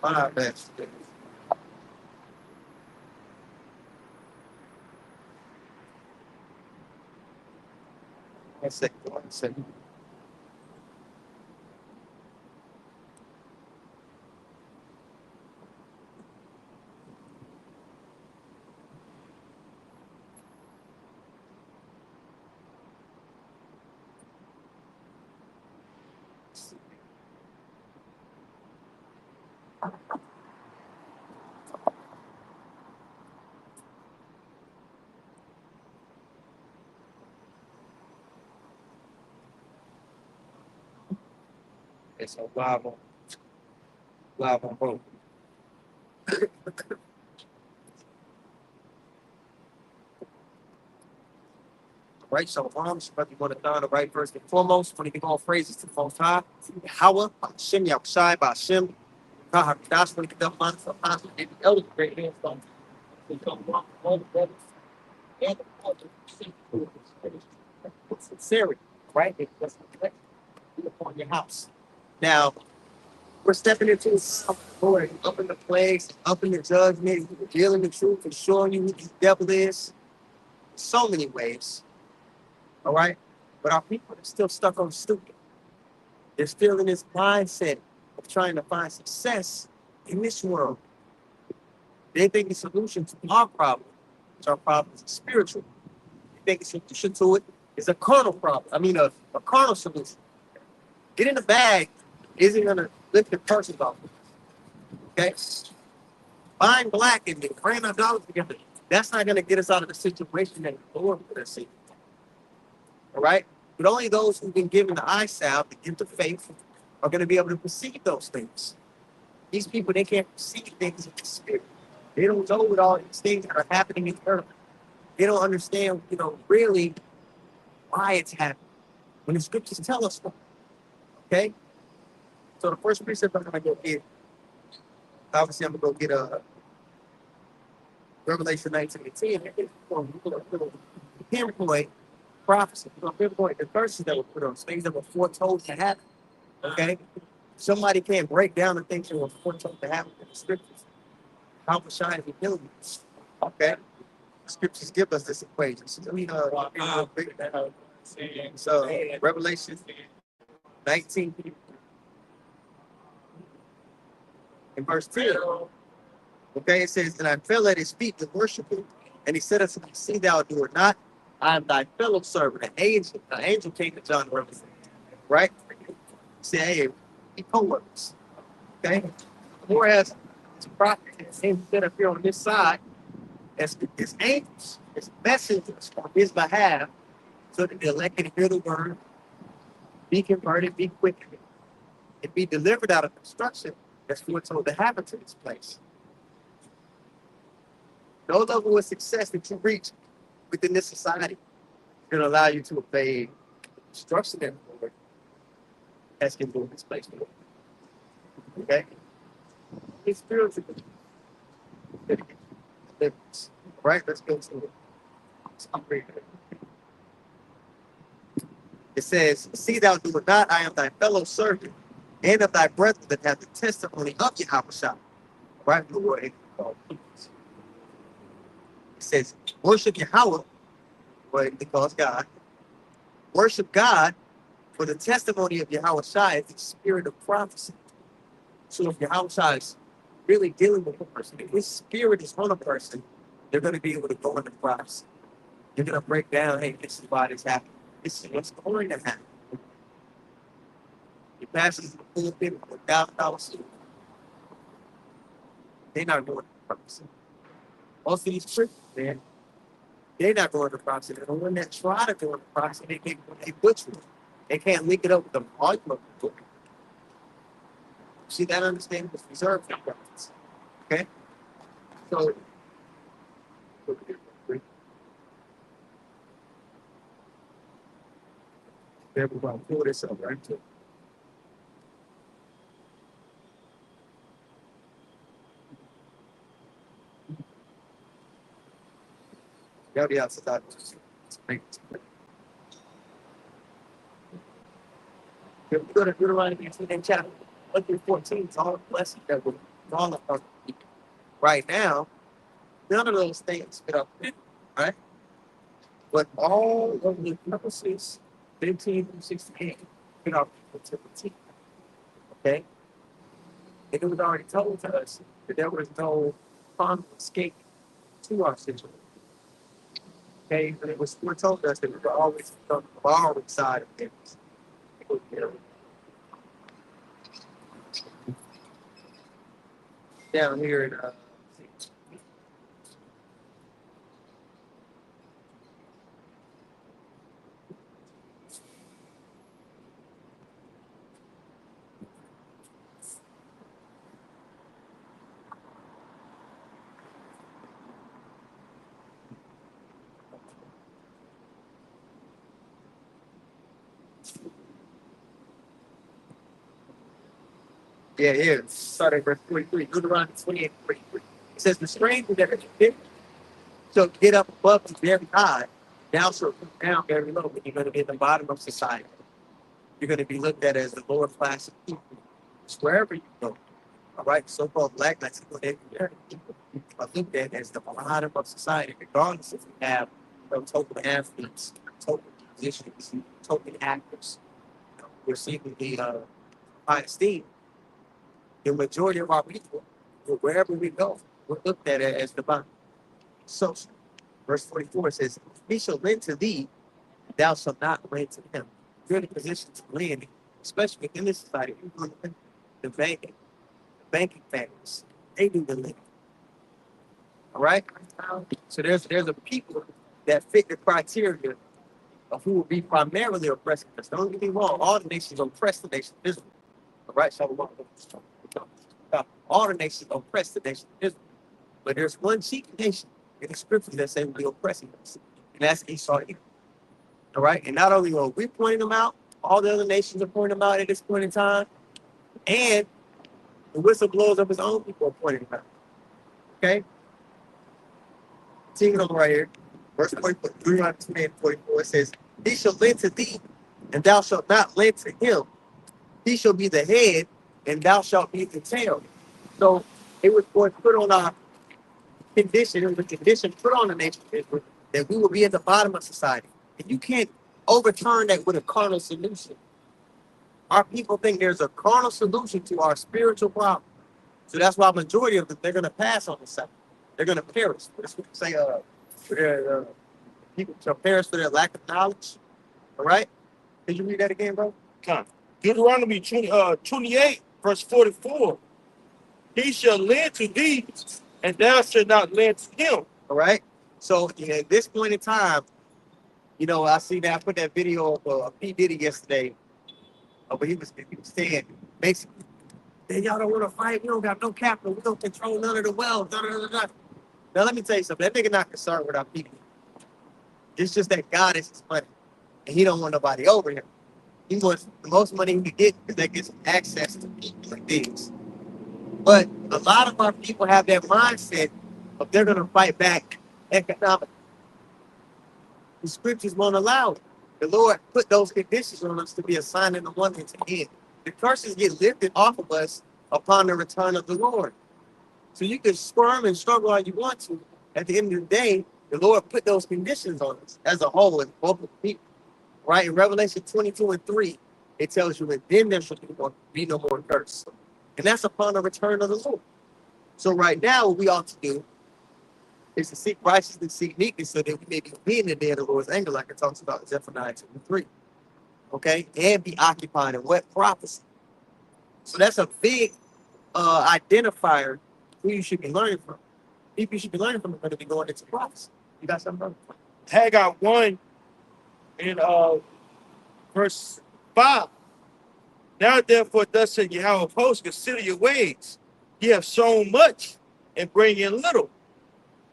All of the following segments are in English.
All right, man. One second. One second. It's a live on both. Right, so arms, but you want to learn the right first and foremost. When you all phrases to the most high, Yahweh, Hashem, Yahushai, Hashem, that's when you get the man for us. And the elders great hands on. All the brothers and the elders. It's sincerity, right? It's upon your house. Now, we're stepping into the Lord, up in the plagues, up in the judgment, revealing the truth and showing you who the devil is. So many ways. All right? But our people are still stuck on stupid. They're still in this mindset of trying to find success in this world. They think the solution to our problem is our problem is spiritual. They think the solution to it is a carnal problem. I mean, a carnal solution. Get in the bag isn't going to lift the person off. Okay? Buying black and praying our dollars together, that's not going to get us out of the situation that the Lord put us in. All right? But only those who've been given the eye salve, the gift of faith, are going to be able to perceive those things. These people, they can't perceive things in the spirit. They don't know what all these things that are happening in earth. They don't understand, really why it's happening. When the scriptures tell us, okay? So the first precept I'm going to go get, obviously I'm going to go get Revelation 19:10. Pinpoint prophecy. Pinpoint the verses that were put on, things that were foretold to happen. Okay? Somebody can't break down the things that were foretold to happen in the scriptures. How much shine we build it. Okay? The scriptures give us this equation. So Revelation 19 and verse 10. Okay, it says, and I fell at his feet to worship him. And he said unto me, see thou do it not. I am thy fellow servant, an angel. An angel came to John the Revelator. Right? He said, hey, he co-workers. Okay? Whereas the prophet came set up here on this side as angels, as messengers on his behalf, so that the elect can hear the word, be converted, be quickened, and be delivered out of destruction that's foretold to happen to this place. No level of success that you reach within this society is going to allow you to obey destruction that the Lord has given in this place. Okay? It's spiritual. Right? Let's go to it. It says, see thou do it not, I am thy fellow servant, and of thy brethren that have the testimony of Yahushua. Right? The Lord. It says, worship Yahweh, because God. Worship God, for the testimony of Yahushua is the spirit of prophecy. So if Yahushua is really dealing with a person, if his spirit is on a person, they're going to be able to go into prophecy. They're going to break down, hey, this is why this happened. This is what's going to happen. Your pastor's in the pulpit with $1,000 suit. They're not going to prophecy. Most of these Christians, man, they're not going to prophecy. The one that try to go into prophecy, they butcher it. They can't link it up with the volume of the book. See, that understanding is reserved for prophets. Okay? So, everybody pull this up, right? Yeah, the outside. If you go to Deuteronomy 18 chapter 1 through 14, it's all the blessings that will fall upon the people. Right now, none of those things fit up there, right? But all of the purposes, 15 through 68, fit up to the T. Okay? And it was already told to us that there was no fun escape to our situation. Okay? But it was we're told us that we were always on the borrowing side of things. Down here in here, starting verse 43, Deuteronomy 28, 43. It says, the stranger that is fit shall get up above you very high, thou shalt come down very low, and you're going to be at the bottom of society. You're going to be looked at as the lower class of people. It's wherever you go. All right, so-called black Latino people are looked at as the bottom of society, regardless if you have token athletes, token musicians, token actors. We're seeing the high esteem. The majority of our people, wherever we go, we're looked at as the bottom. So, verse 44 says, he shall lend to thee, thou shalt not lend to him. You're in a position to lend, especially in this society. The banking families, they do the lending. All right? So there's a people that fit the criteria of who will be primarily oppressing us. Don't get me wrong, all the nations oppress the nation of Israel. All right? So all the nations oppress the nation of Israel. But there's one chief nation in the scriptures that say will be oppressing us, and that's Esau. All right? And not only are we pointing them out, all the other nations are pointing them out at this point in time, and the whistleblowers of his own people are pointing them out. Okay? Taking over right here, verse 44, Deuteronomy 28:44, it says, he shall lend to thee, and thou shalt not lend to him. He shall be the head, and thou shalt be the tail. So it was put on our condition, it was a condition put on the nation of Israel that we will be at the bottom of society. And you can't overturn that with a carnal solution. Our people think there's a carnal solution to our spiritual problem. So that's why majority of them, they're going to pass on the side. They're going to perish. That's what we say, people shall perish for their lack of knowledge. All right? Did you read that again, bro? Deuteronomy 28, verse 44. He shall lend to thee, and thou shalt not lend to him. All right? So at this point in time, I see that I put that video of P. Diddy yesterday. But he was saying, basically, then y'all don't want to fight. We don't got no capital. We don't control none of the wealth. Now, let me tell you something. That nigga not concerned with our people. It's just that God is his money. And he don't want nobody over him. He wants the most money he can get because that gets access to people and things. But a lot of our people have that mindset of they're going to fight back economically. The scriptures won't allow it. The Lord put those conditions on us to be a sign and a wonder to end. The curses get lifted off of us upon the return of the Lord. So you can squirm and struggle all you want to. At the end of the day, the Lord put those conditions on us as a whole, as both people. Right? In Revelation 22:3, it tells you that then there shall be no more curse. And that's upon the return of the Lord. So right now, what we ought to do is to seek righteousness, seek meekness, so that we may be in the day of the Lord's anger, like it talks about in Zephaniah 2:3. Okay? And be occupied in what? Prophecy. So that's a big identifier who you should be learning from. People you should be learning from are going to be going into prophecy. You got something, brother? Haggai 1 in verse 5. Now therefore, thus said Yahweh of hosts, consider your ways. Ye have sown much and bring in little.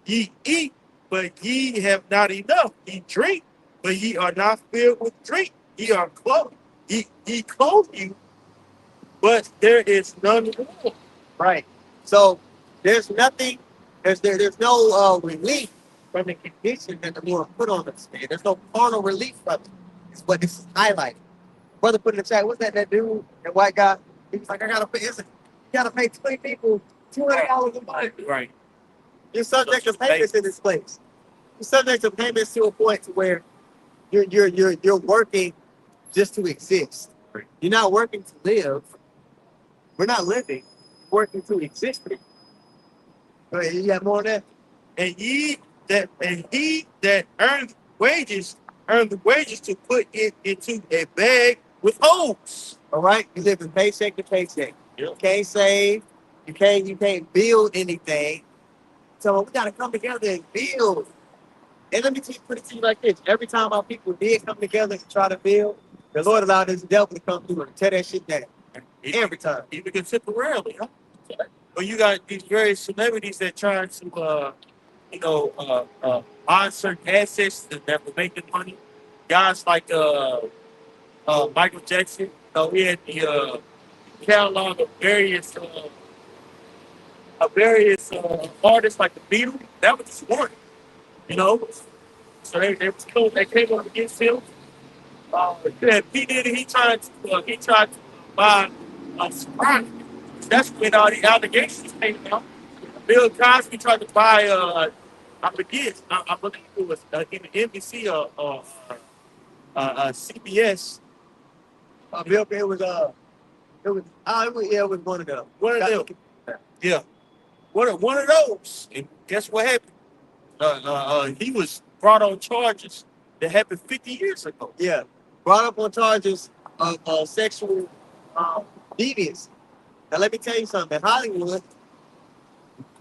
Ye eat, but ye have not enough. Ye drink, but ye are not filled with drink. Ye are clothed. Ye clothe you, but there is none more. Right. So there's nothing, there's no relief from the condition that the Lord put on us, man. There's no carnal relief from it. It's what this is highlighting. brother put in the chat, what's that dude, that white guy? He was like, I gotta pay, you gotta pay 20 people $200 a month. Right. You're subject to payments in this place. You're subject to payments to a point to where you're working just to exist. Right. You're not working to live. We're not living. We're working to exist. You got more on that? And he that earned the wages to put it into a bag with holes. All right, you live in paycheck to paycheck. Yep. You can't save. You can't build anything. So we gotta come together and build. And let me put it to you like this: every time our people did come together and try to build, the Lord allowed this devil to come through and tear that shit down. Every time. Even contemporarily, huh? But you got these various celebrities that try to buy certain assets that will make them money. Guys like Michael Jackson, he had the catalog of various artists like the Beatles. That was just one, you know. So they was cool. They came up against him. You had P Diddy. He tried to buy Sprite. That's when all the allegations came out. Bill Cosby tried to buy I believe it was either NBC or CBS. It was one of them. One of them. Yeah. One of those. And guess what happened? He was brought on charges that happened 50 years ago. Yeah. Brought up on charges of sexual deviance. Now let me tell you something. In Hollywood,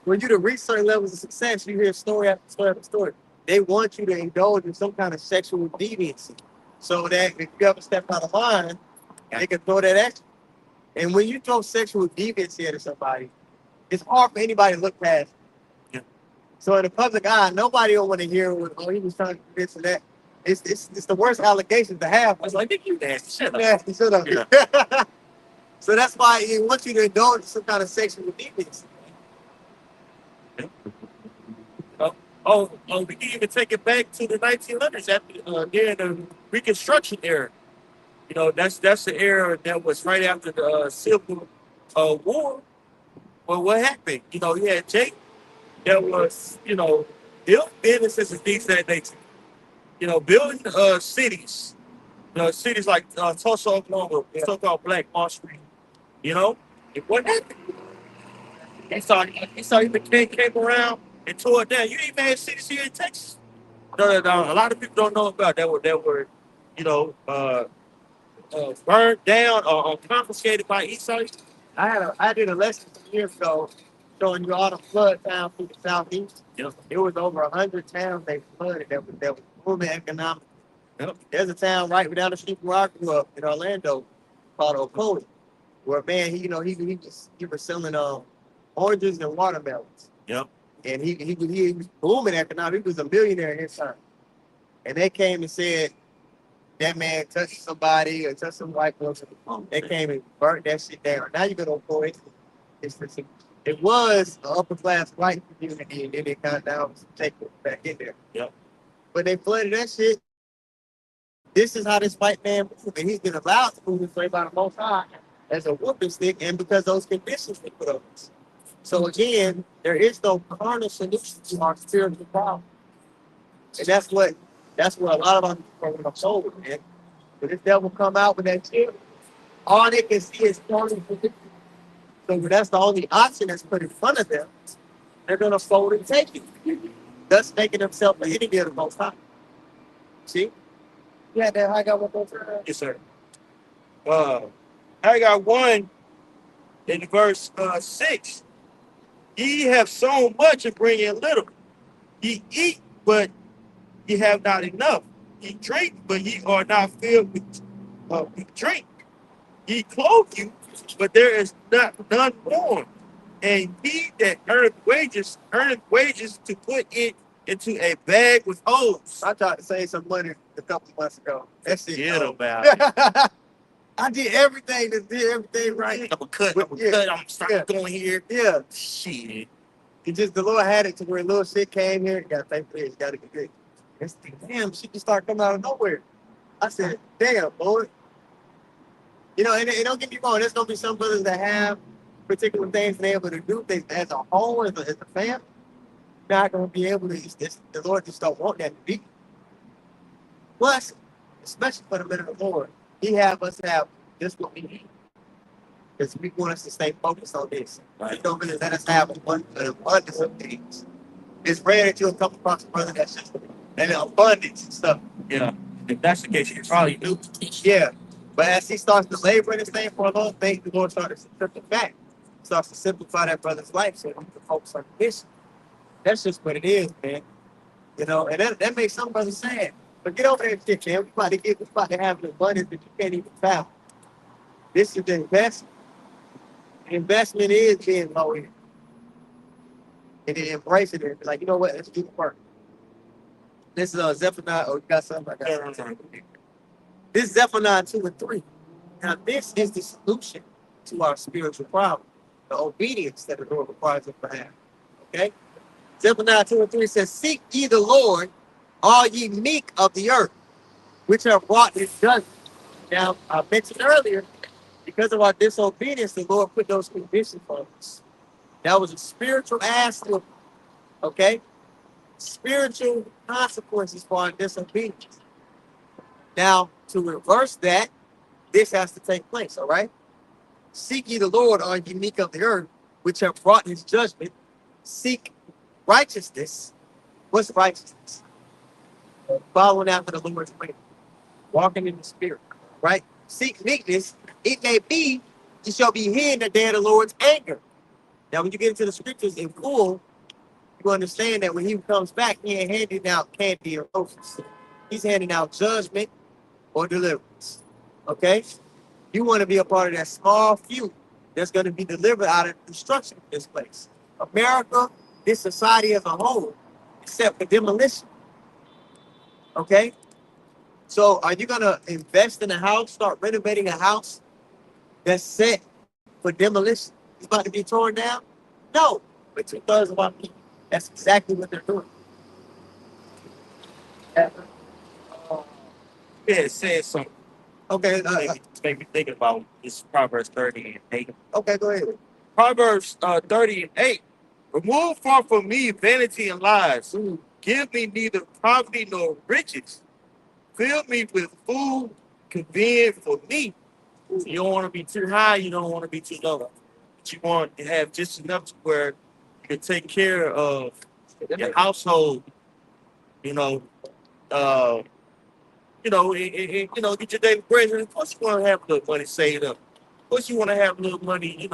when you to reach certain levels of success, you hear story after story after story. They want you to indulge in some kind of sexual deviancy, so that if you ever step out of line, they can throw that at you. And when you throw sexual deviancy at somebody, it's hard for anybody to look past. Yeah. So in the public eye, nobody will want to hear what he was trying to do this and that. It's the worst allegations to have. I was like, "Nigga, you nasty. Shut up." Nasty, shut up. Yeah. So that's why he wants you to indulge in some kind of sexual deviancy. We can even take it back to the 1900s after during the Reconstruction era. You know, that's the era that was right after the Civil War. Well, what happened? You know, you had Jake that was, built businesses and things of that nature. You know, building cities. Cities like Tulsa, Oklahoma, so-called Black Wall Street. You know, and what happened? He saw the king came around and tore it down. You even had cities here in Texas. No, a lot of people don't know about that were burned down or confiscated by Eastside. I did a lesson some years ago showing you all the flood towns through the southeast. Yep. It was over 100 towns they flooded that was booming economic. Yep. There's a town right down the street from where I grew up in Orlando called Oconee, where man, he was selling oranges and watermelons. Yep. And he was booming economic. He was a millionaire in his time. And they came and said that man touched somebody or touched some white folks. They came and burnt that shit down. Now you're gonna go it. It was an upper class white community, and then they kind of down to take it back in there. Yep. But they flooded that shit. This is how this white man moved, and he's been allowed to move this way by the Most High as a whooping stick, and because those conditions they put up. So again, there is no carnal solution to our spiritual problem, and that's what a lot of our people are sold, man. When this devil come out with that chip, all they can see is carnal conditions. So that's the only option that's put in front of them. They're gonna fold and take it, thus making themselves an enemy of the Most High. See? Yeah, that I got one more. Yes, sir. I got one in verse 6. Ye have sown much and bring in little. Ye eat, but ye have not enough. Ye drink, but ye are not filled with drink. Ye clothe you, but there is none born. And he that earneth wages to put it into a bag with holes. I tried to save some money a couple months ago. That shit. Forget about it. I did everything right. I'm starting going here. Yeah. Shit. It just the Lord had it to where little shit came here. You gotta pay for it. You gotta get it. Damn, shit just started coming out of nowhere. I said, damn, Lord. You know, and don't get me wrong, there's gonna be some brothers that have particular things they're able to do. They, as a whole, as a family, not gonna be able to. The Lord just don't want that to be. Plus, especially for the men of the Lord, He have us have just what we need. Because we want us to stay focused on this. Right. He don't really let us have an abundance of things. It's rare that you'll come across a brother that's just an abundance and stuff. Yeah. If that's the case, you probably do. Yeah. But as he starts to labor in this thing for a long thing, the Lord starts to strip it back. Starts to simplify that brother's life so he can focus on the mission. That's just what it is, man. You know, and that makes some brothers sad. But get over there and shit, man. We about to have an abundance that you can't even fathom. This is the investment. The investment is being low in. And then embracing it. Like, you know what? Let's do the work. This is Zephaniah. Oh, you got something? I got something. This is Zephaniah 2 and 3. Now, this is the solution to our spiritual problem. The obedience that the Lord requires us to have. Okay? Zephaniah 2 and 3 says, seek ye the Lord, all ye meek of the earth, which have wrought his judgment. Now, I mentioned earlier, because of our disobedience, the Lord put those conditions on us. That was a spiritual aspect, okay? Spiritual consequences for our disobedience. Now, to reverse that, this has to take place, all right? Seek ye the Lord, all ye meek of the earth, which have brought his judgment. Seek righteousness. What's righteousness? Following after the Lord's way. Walking in the spirit, right? Seek meekness. It may be you shall be hid in the day of the Lord's anger. Now, when you get into the scriptures in full, you understand that when he comes back, he ain't handing out candy or roses. He's handing out judgment or deliverance. Okay? You want to be a part of that small few that's going to be delivered out of destruction in this place. America, this society as a whole, except for demolition. Okay? So are you going to invest in a house, start renovating a house that's set for demolition? It's about to be torn down? No. But 2/3 of our people, that's exactly what they're doing. Yeah, it says something. Okay. Make me thinking about this Proverbs 30 and 8. Okay, go ahead. Proverbs 30 and 8. Remove far from me vanity and lies. Mm. Give me neither poverty nor riches. Fill me with food convenient for me. So you don't want to be too high, you don't want to be too low. But you want to have just enough to where you can take care of your household, you know, get your daily bread. And of course, you want to have a little money saved up. Of course, you want to have a little money,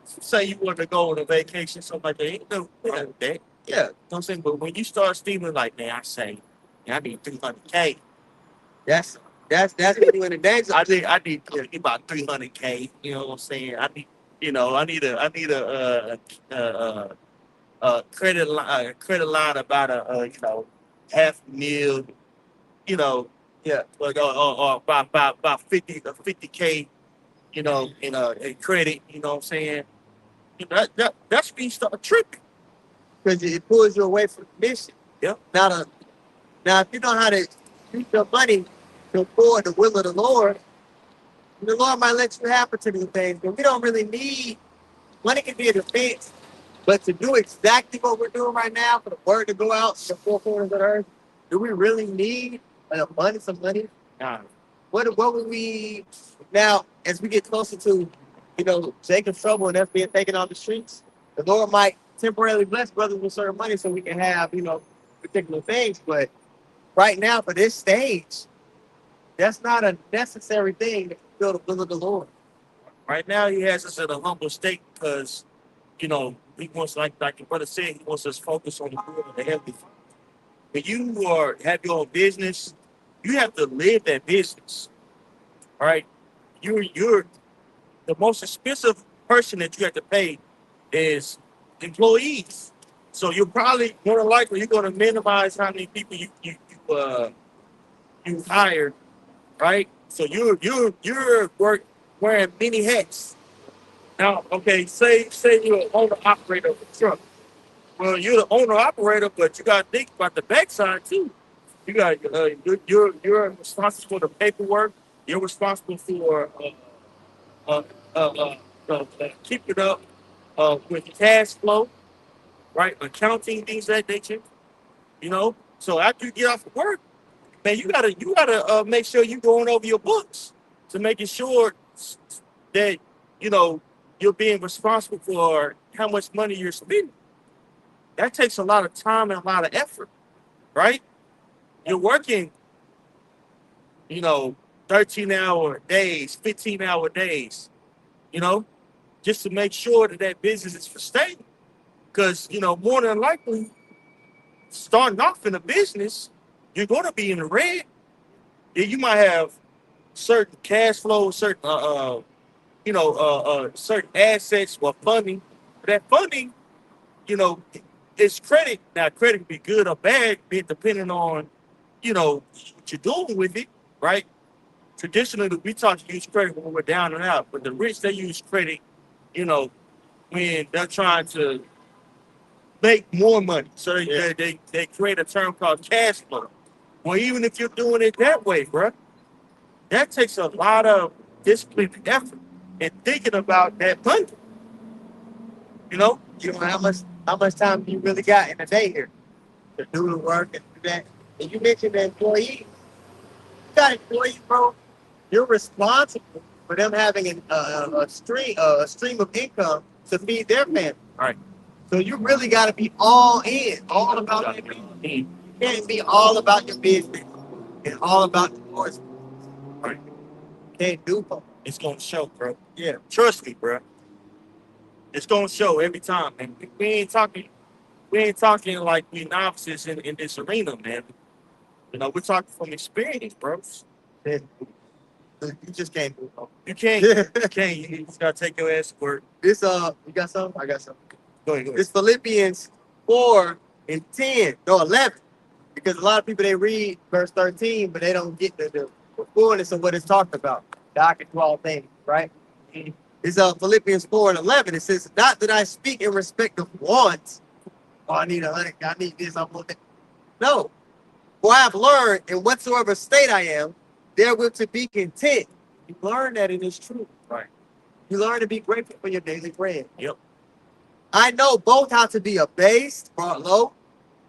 say you want to go on a vacation, something like that. Ain't no wrong with that. Yeah, you know what I'm saying? But when you start stealing like, man, I need 300K. That's when you in the danger. I need about 300K. You know what I'm saying? I need a credit line about half a mil. Yeah. Or about 50K. In credit. You know what I'm saying? That's when you start tripping. Because it pulls you away from the mission. Yeah. Now, if you know how to use your money to afford the will of the Lord might let you have particular things. But we don't really need money. Can be a defense, but to do exactly what we're doing right now, for the word to go out to the four corners of the earth, do we really need an abundance of money? Nah. What would we now as we get closer to, Jacob's trouble and us being taken off the streets? The Lord might temporarily bless brothers with certain money so we can have, particular things. But right now, for this stage, that's not a necessary thing to fulfill the will of the Lord. Right now, he has us in a humble state because, he wants, like your brother said, he wants us focused on the good of the heavenly. When you have your own business, you have to live that business. All right? You're the most expensive person that you have to pay is employees. So you're probably more than likely you're going to minimize how many people you hire, right? So you're wearing many hats. Now, okay, say you're an owner operator of a truck. Well, you're the owner operator, but you got to think about the backside too. You're responsible for the paperwork. You're responsible for uh, keep it up with cash flow, right? Accounting, things of that nature, you know. So after you get off of work, man, you gotta make sure you're going over your books to making sure that you know you're being responsible for how much money you're spending. That takes a lot of time and a lot of effort, right? You're working, you know, 13-hour days, 15-hour days, you know, just to make sure that that business is sustainable. Because, you know, more than likely, starting off in a business, you're going to be in the red. Yeah, you might have certain cash flow, certain, certain assets or funding. But that funding, you know, it's credit. Now, credit can be good or bad, depending on, you know, what you're doing with it, right? Traditionally, we talk to use credit when we're down and out, but the rich, they use credit, you know, when they're trying to make more money. So they create a term called cash flow. Well, even if you're doing it that way, bro, that takes a lot of discipline and effort and thinking about that money. You know, You know how much time you really got in a day here to do the work and do that. And you mentioned the employees. You got employees, bro. You're responsible for them having a stream of income to feed their family. all right. So you really got to be all in, all about your business. You can't be all about your business and all about the course. Right. Can't do both. It's gonna show, bro. Yeah. Trust me, bro. It's gonna show every time, man. We ain't talking like we novices in this arena, man. You know, we're talking from experience, bro. You just can't do both. You can't, you can't. You just gotta take your ass to work. This you got something? I got something. Go ahead. This Philippians 4 and 10, no 11, because a lot of people they read verse 13, but they don't get the fullness of what it's talking about. God can do all things, right? It's Philippians 4 and 11. It says, "Not that I speak in respect of wants. Oh, I need I need this. I'm looking. No, for I have learned in whatsoever state I am, therewith to be content." You learn that it is true. Right. You learn to be grateful for your daily bread. Yep. I know both how to be abased, brought low,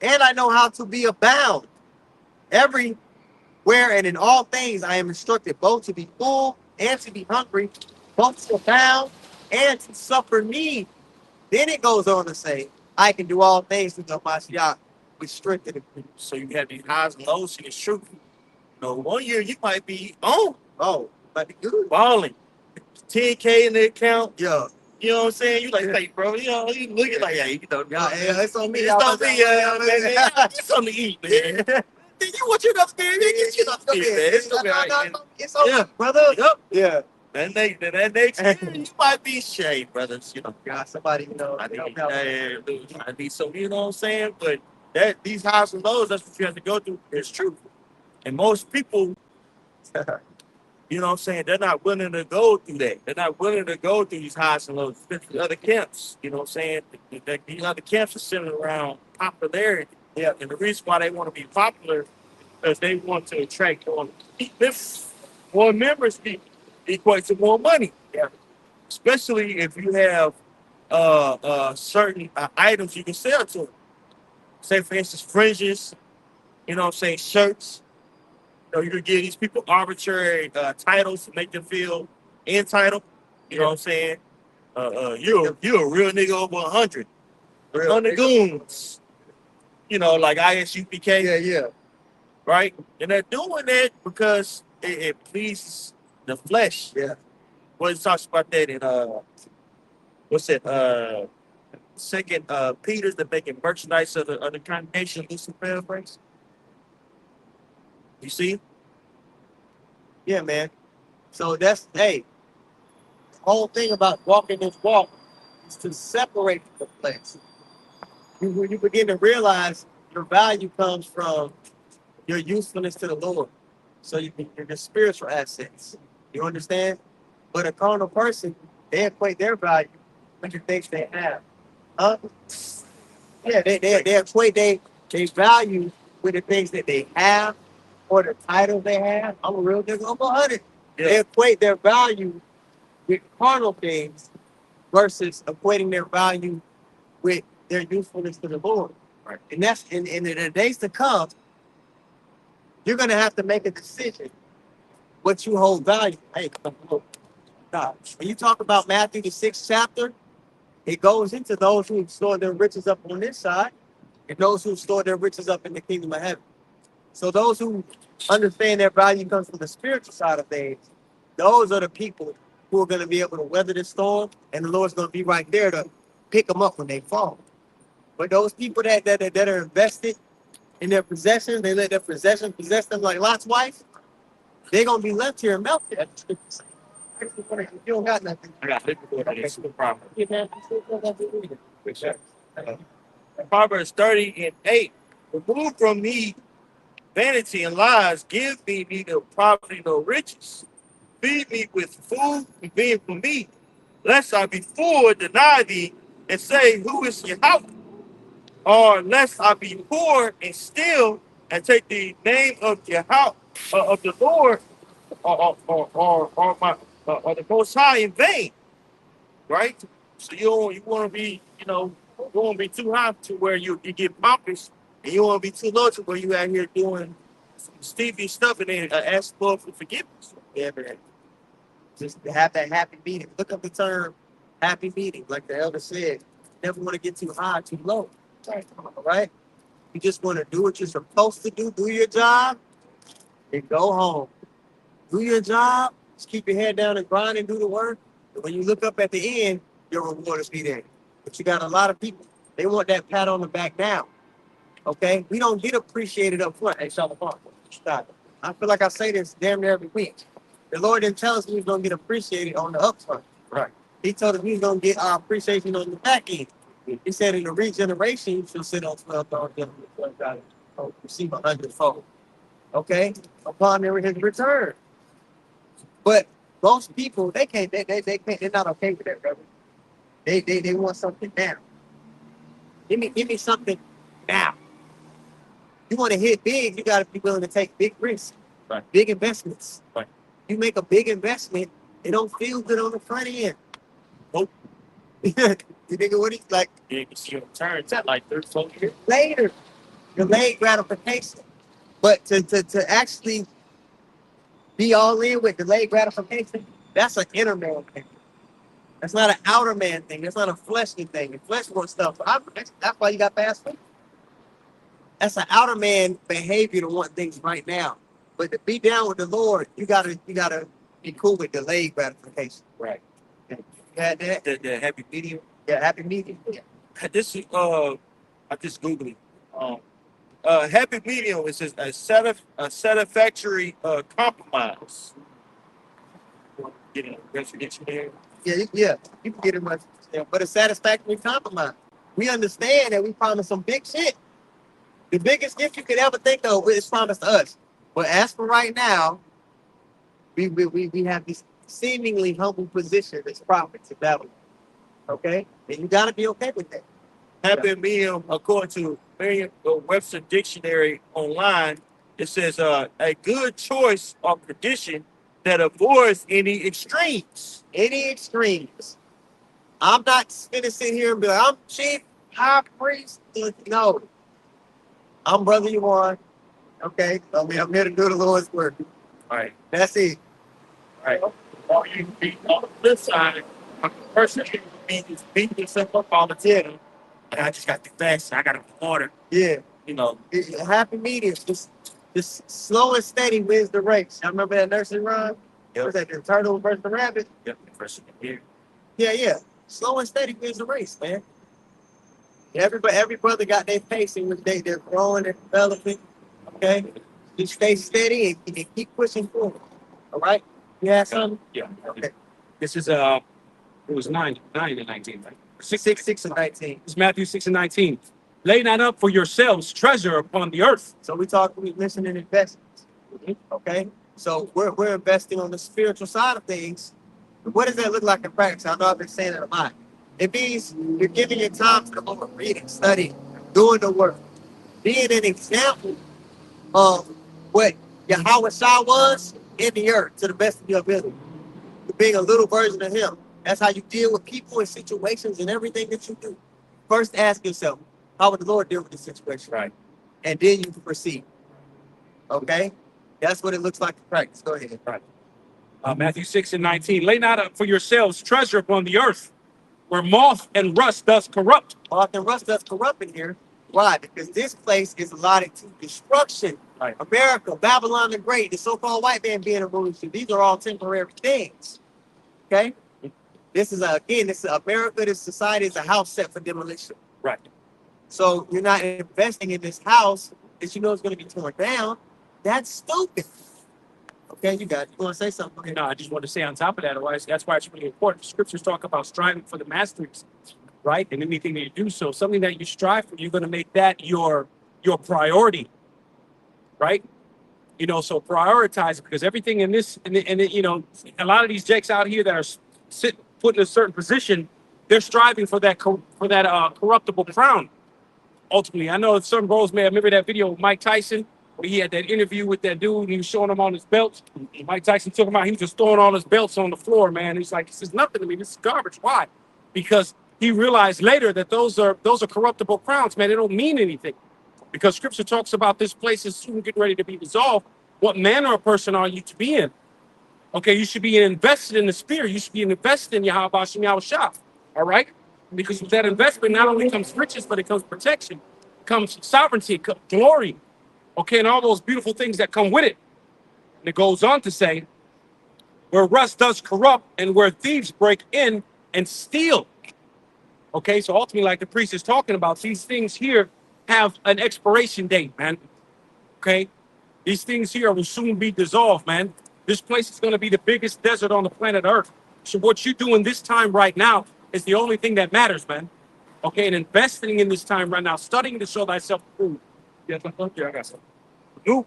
and I know how to be abound. Everywhere and in all things I am instructed both to be full and to be hungry, both to abound and to suffer need. Then it goes on to say, I can do all things through the Mashiach, which strengtheneth me. So you have these highs and lows, and it's true. You know, one year you might be on, Might be good. balling, 10K in the account. Yeah. You know what I'm saying? You like, hey, bro, you know, you looking like, yeah, you know, Yeah, it's on me. it's on me, man. It's something to eat, man. You want you enough spirit, man. Get you enough spirit, man. It's gonna be all right, man. It's on Yeah. me, brother. Yep. Yeah. That next year, you might be shade, brothers. You know, God, somebody, I help need, out. I need some, you know what I'm saying? But these highs and lows, that's what you have to go through. It's true. And most people, you know what I'm saying, they're not willing to go through that. They're not willing to go through these highs and lows, especially other camps. You know what I'm saying? These other camps are centered around popularity. Yeah. And the reason why they want to be popular is because they want to attract more members. More members equates to more money. Yeah. Especially if you have certain items you can sell to them. Say, for instance, fringes, you know what I'm saying, shirts. You know, you can give these people arbitrary titles to make them feel entitled. You know what I'm saying? You're a real nigga over 100. 100 goons. You know, like ISUPK. Yeah. Right? And they're doing that because it pleases the flesh. Yeah. Well, it talks about that in what's it? Second Peter's, the making merchandise of the congregation, Lucifer paraphrase. You see? Yeah, man. So that's the whole thing about walking this walk is to separate from the flesh. When you begin to realize your value comes from your usefulness to the Lord. So your spiritual assets. You understand? But a carnal person, they equate their value with the things they have. Yeah, they equate they value with the things that they have or the title they have. I'm a real nigga, I'm 100. Yeah. They equate their value with carnal things versus equating their value with their usefulness to the Lord. Right. And that's in the days to come, you're gonna have to make a decision what you hold value. Hey, come on. Nah. When you talk about Matthew the 6th chapter, it goes into those who store their riches up on this side and those who store their riches up in the kingdom of heaven. So those who understand their value comes from the spiritual side of things, those are the people who are going to be able to weather the storm, and the Lord's going to be right there to pick them up when they fall. But those people that are invested in their possessions, they let their possession possess them like Lot's wife, they're going to be left here and melted. You don't got nothing. I got it before that. It's the proverb. Yeah, man. Which, Proverbs 30:8. Remove from me vanity and lies. Give me neither poverty nor riches. Feed me with food and being for me, lest I be full, deny thee, and say, who is your house? Or lest I be poor and steal and take the name of your house, of the Lord, or the Most High in vain, right? So you want to be, you don't want to be too high to where you get pompous, and you want to be too low to where you out here doing some Stevie stuff and then ask the Lord for forgiveness. Yeah, man. Just to have that happy meeting. Look up the term happy meeting, like the elder said. Never want to get too high, too low. All right? You just want to do what you're supposed to do your job, and go home. Do your job, just keep your head down and grind and do the work. And when you look up at the end, your reward will be there. But you got a lot of people, they want that pat on the back now. Okay? We don't get appreciated up front. Hey, Shalom. Stop. I feel like I say this damn near every week. The Lord didn't tell us we was going to get appreciated on the upfront. Right. He told us we was going to get our appreciation on the back end. He said in the regeneration, you should sit on 12 thrones and receive 100-fold. Okay? Upon his return. But most people, they can't, they're not okay with that, brother. They want something now. Give me something now. You want to hit big, you got to be willing to take big risks. Right. Big investments. Right. You make a big investment, it don't feel good on the front end. Nope. You nigga, what he's like You can see your returns at like 30, 40 years. later, delayed gratification. But to actually be all in with delayed gratification, that's an inner man thing. That's not an outer man thing. That's not a fleshly thing. The flesh wants stuff. That's why you got fast food. That's an outer man behavior to want things right now. But to be down with the Lord, you gotta be cool with delayed gratification. Right. You had that? The happy medium. Yeah, happy medium. Yeah. This is I just googled it. Happy medium is just a satisfactory compromise. Get there. Yeah, you can get it much, but a satisfactory compromise. We understand that we promised some big shit. The biggest gift you could ever think of is promised to us. But as for right now, we have this seemingly humble position as prophets of Babylon. Okay? And you gotta be okay with that. Happy medium, according to Merriam-Webster Dictionary online, it says a good choice or condition that avoids any extremes. Any extremes. I'm not gonna sit here and be like, I'm chief high priest. No. I'm brother you are. Okay. I mean, I'm here to do the Lord's work. All right. That's it. Right. Or you can be on the flip side, a person who beat yourself up all the time. And I just got too fast. I got to order. Yeah. You know. A happy medium. Just slow and steady wins the race. I remember that nursery rhyme? Yep. Was that the turtle versus the rabbit? Yep. The person here. Yeah. Slow and steady wins the race, man. Every brother got their pace in which they're growing and developing. Okay? Just stay steady and keep pushing forward. All right? You have something? Yeah. Okay. This is it was 9 and 19, right? 6 and 19. It's Matthew 6 and 19. Lay not up for yourselves treasure upon the earth. So we listen in investments. Okay? So we're investing on the spiritual side of things. What does that look like in practice? I know I've been saying it a lot. It means you're giving your time to the Lord, reading, studying, doing the work, being an example of what Yahweh Shah was in the earth to the best of your ability. being a little version of him. That's how you deal with people and situations and everything that you do. First, ask yourself, how would the Lord deal with this situation? Right. And then you can proceed. Okay? That's what it looks like in practice. Go ahead. Right. Matthew 6:19. Lay not up for yourselves treasure upon the earth, where moth and rust does corrupt. Moth and rust does corrupt in here. Why? Because this place is allotted to destruction. Right. America, Babylon the Great, the so-called white man being a ruler. These are all temporary things. Okay? This is America, this society is a house set for demolition. Right. So you're not investing in this house that you know is going to be torn down. That's stupid. Okay, you got it. You want to say something? Okay. No, I just want to say on top of that, that's why it's really important. Scriptures talk about striving for the masteries, right? And anything that you do, so something that you strive for, you're going to make that your priority, right? You know, so prioritize it, because everything in this, and you know, a lot of these jakes out here that are put in a certain position, they're striving for that corruptible crown. Ultimately, I know some bros may remember that video with Mike Tyson, where he had that interview with that dude and he was showing him on his belts. Mike Tyson took him out. He was just throwing all his belts on the floor, man. He's like, this is nothing to me. This is garbage. Why? Because he realized later that those are corruptible crowns, man. They don't mean anything. Because scripture talks about this place is soon getting ready to be dissolved. What manner of person are you to be in? Okay, you should be invested in the spirit. You should be invested in Yahweh Shem Yahushua. All right? Because with that investment, not only comes riches, but it comes protection, comes sovereignty, comes glory. Okay, and all those beautiful things that come with it. And it goes on to say, where rust does corrupt and where thieves break in and steal. Okay, so ultimately, like the priest is talking about, these things here have an expiration date, man. Okay, these things here will soon be dissolved, man. This place is going to be the biggest desert on the planet Earth. So what you're doing this time right now is the only thing that matters, man. Okay, and investing in this time right now, studying to show thyself approved. Yes, I got some. Luke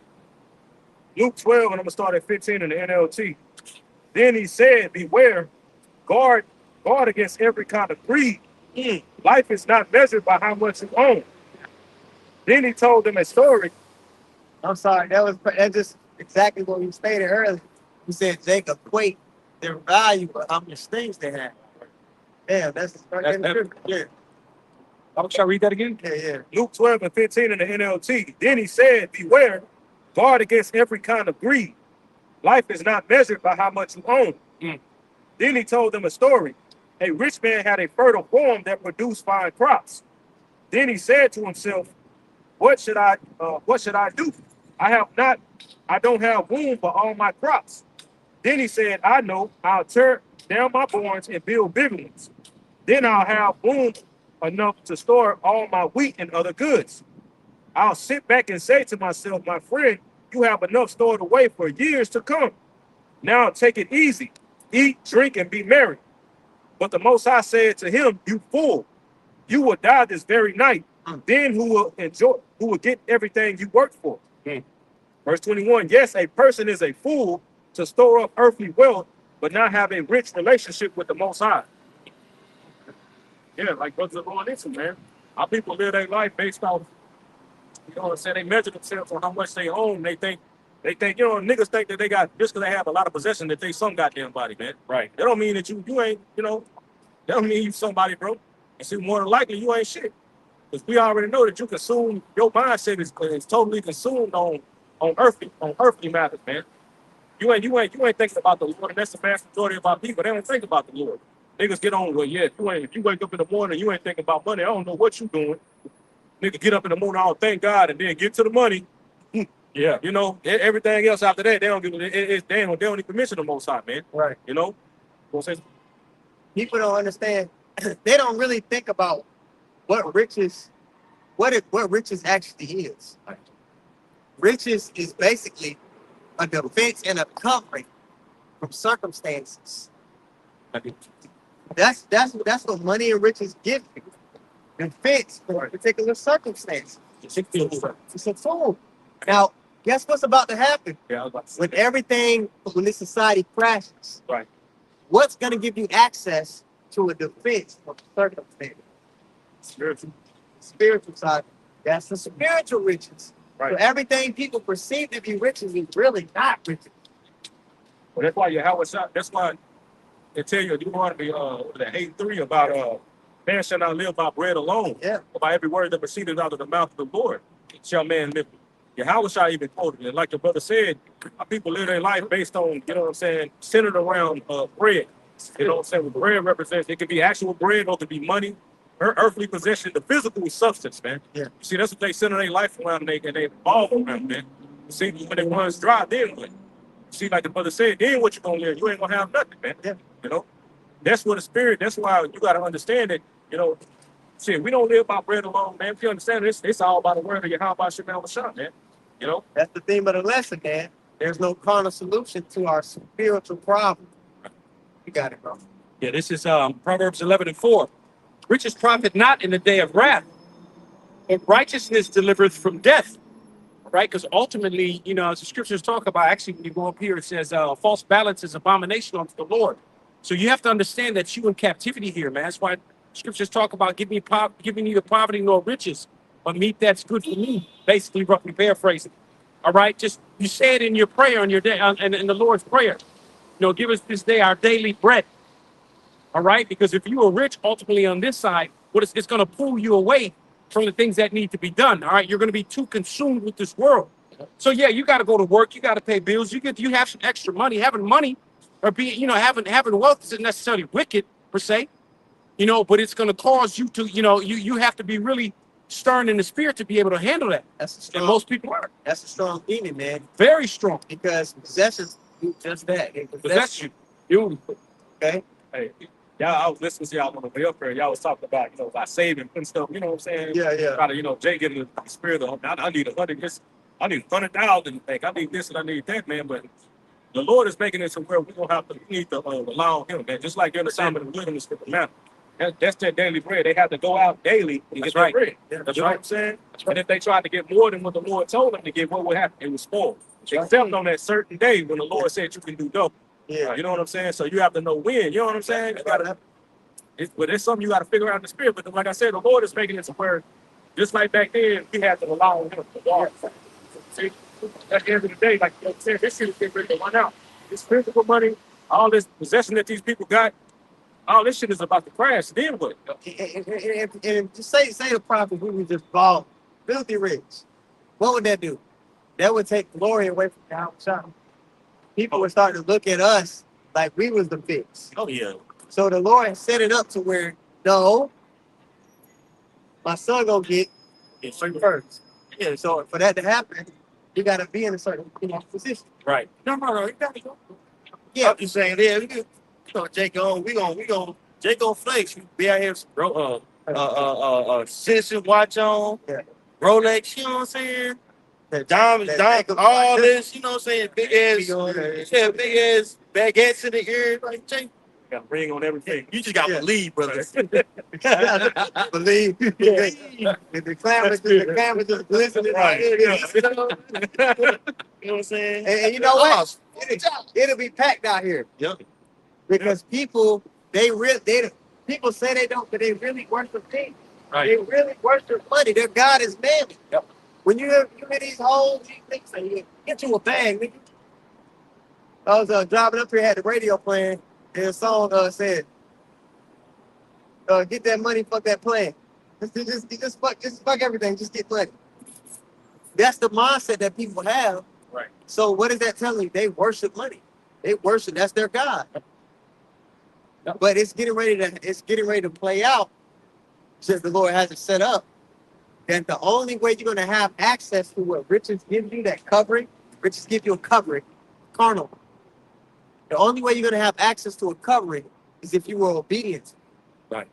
12, and I'm going to start at 15 in the NLT. Then he said, beware, guard against every kind of greed. Life is not measured by how much you own. Then he told them a story. I'm sorry, that's just exactly what we stated earlier. We said Jacob equate their value with how much things they had. Yeah, that's yeah. Shall I read that again? Yeah. Luke 12 and 15 in the NLT. Then he said, beware, guard against every kind of greed. Life is not measured by how much you own. Then he told them a story. A rich man had a fertile farm that produced fine crops. Then he said to himself, what should I do? I don't have room for all my crops. Then he said, I know, I'll tear down my barns and build bigger ones. Then I'll have room enough to store all my wheat and other goods. I'll sit back and say to myself, my friend, you have enough stored away for years to come. Now take it easy, eat, drink, and be merry. But the Most High said to him, you fool, you will die this very night. Then who will get everything you worked for? Verse 21, yes, a person is a fool to store up earthly wealth, but not have a rich relationship with the Most High. Yeah, like brothers are going into, man. Our people live their life based off, you know what I'm saying? They measure themselves on how much they own. They think, you know, niggas think that they got, just because they have a lot of possession, that they some goddamn body, man. Right. That don't mean that you ain't, you know, that don't mean you somebody, bro. And see, more than likely, you ain't shit. Because we already know that you consume, your mindset is totally consumed on earthly matters, man. You ain't thinking about the Lord, and that's the vast majority of our people. They don't think about the Lord. Niggas get on, well, yeah, if you wake up in the morning, you ain't thinking about money. I don't know what you doing. Nigga get up in the morning, oh, thank God, and then get to the money. Yeah. You know, everything else after that, they don't even mention the Most High, man. Right. You know? People don't understand. They don't really think about what riches actually is. Right. Riches is basically a defense and a covering from circumstances. That's what money and riches give you. Defense for particular circumstances. It's a tool. Now, guess what's about to happen? Yeah, I was about to say When this society crashes, right. What's going to give you access to a defense from circumstances? Spiritual side. That's the spiritual riches. Right. So everything people perceive to be riches is really not riches. Well, that's why Yahweh Shah, that's why It tell you Deuteronomy 8:3 about man shall not live by bread alone, Yeah. but by every word that proceeded out of the mouth of the Lord shall man live. Yahweh shall even quoted it. Like your brother said, our people live their life based on, you know what I'm saying, centered around bread. You know what I'm saying? What bread represents, it could be actual bread or it could be money, earthly possession, the physical substance, man. Yeah. You see, that's what they center their life around and they evolve around, man. You see, when it runs dry, then what? See, like the brother said, then what you gonna live? You ain't gonna have nothing, man. Yeah. You know? That's what the spirit, that's why you gotta understand that, you know, shit, we don't live by bread alone, man. If you understand this, it's all by the word of Yahweh Shem Shah, man. You know? That's the theme of the lesson, man. There's no carnal solution to our spiritual problem. You got it, bro. Yeah, this is Proverbs 11:4. Riches profit not in the day of wrath, but righteousness delivereth from death. Right? Because ultimately, you know, as the scriptures talk about, actually, when you go up here, it says false balance is abomination unto the Lord. So you have to understand that you in captivity here, man. That's why scriptures talk about giving neither poverty nor riches, but meat that's good for me. Basically, roughly paraphrasing. All right, just you say it in your prayer on your day, and in the Lord's prayer. You know, give us this day our daily bread. All right, because if you are rich, ultimately on this side, it's going to pull you away from the things that need to be done. All right, you're going to be too consumed with this world. So yeah, you got to go to work, you got to pay bills, you have some extra money. Having money or having wealth isn't necessarily wicked per se, you know, but it's going to cause you to, you know, you have to be really stern in the spirit to be able to handle that. That's a And strong, most people are that's a strong demon, man. very strong. Because possessions do just that. They But that's possess you. okay? Hey, y'all, I was listening to y'all on the way up here. Y'all was talking about, you know, about saving and stuff. You know what I'm saying? Yeah. Try to, you know, Jay getting the spirit of, I need 100. I need 100,000. Like, I need this and I need that, man. But the Lord is making it to where we need to rely on Him, man. Just like in the Psalm of the wilderness with the mountain. That's their daily bread. They have to go out daily and get their bread. Yeah, You know what I'm saying? And if they tried to get more than what the Lord told them to get, what would happen? It was spoiled. Except on that certain day when the Lord said you can do double. Yeah. You know what I'm saying? So you have to know when. You know what I'm saying? You gotta, but it's something you got to figure out in the spirit. But like I said, the Lord is making it to where, just like back then, we had to rely on Him. See, at the end of the day, like you said, this shit is getting ready to run out. This physical money, all this possession that these people got, all this shit is about to crash. Then what? And just say the prophet we were just bald, filthy rich. What would that do? That would take glory away from the outside. People would start to look at us like we was the fix. Oh yeah. So the Lord set it up to where, no, my son gonna get It's first. Yeah, so for that to happen, you gotta be in a certain position. right. No, you got to go. Yeah. I'm just saying, yeah, you know, Jake on, we gonna Jake on flex. We be out here, bro. Citizen watch on, Yeah. Rolex. You know what I'm saying? That Diamonds, all this. You know what I'm saying? Big ass, Yeah. big ass baguettes in the ear. Like Jake, Got a ring on everything. you just gotta Yeah. believe, brother. Believe. The camera just glistening. Right. You know? You know what I'm saying? And you know what? It'll be packed out here. Yep. Because people people say they don't, but they really worship things. Right. They really worship money. Their God is man. Yep. When you hear these hoes, these things, say, you get you a bag, nigga. I was driving up here, had the radio playing, and the song said, "Get that money, fuck that plan. Just fuck everything. Just get money." That's the mindset that people have. Right. So what is that telling you? They worship money. They worship. That's their God. Yep. But it's getting ready to play out, since the Lord has it set up. That the only way you're gonna have access to what riches give you, that covering, riches give you a covering, carnal. The only way you're gonna have access to a covering is if you were obedient. Right.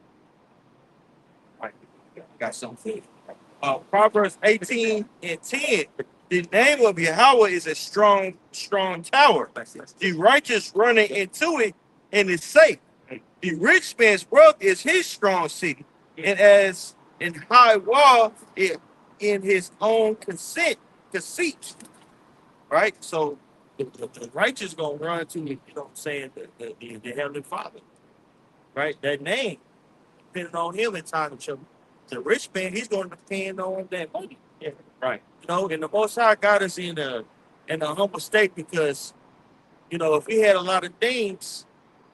Got something. Proverbs 18:10. The name of Yahweh is a strong tower. The righteous running into it and is safe. The rich man's wealth is his strong city, and as in high wall, it in his own conceit. Right? So the righteous gonna run to, you know what I'm saying, the Heavenly Father. Right? That name, depending on him in time of trouble. The rich man, he's going to depend on that money. Yeah. Right. You know, and the Most High got us in a humble state because, you know, if we had a lot of things,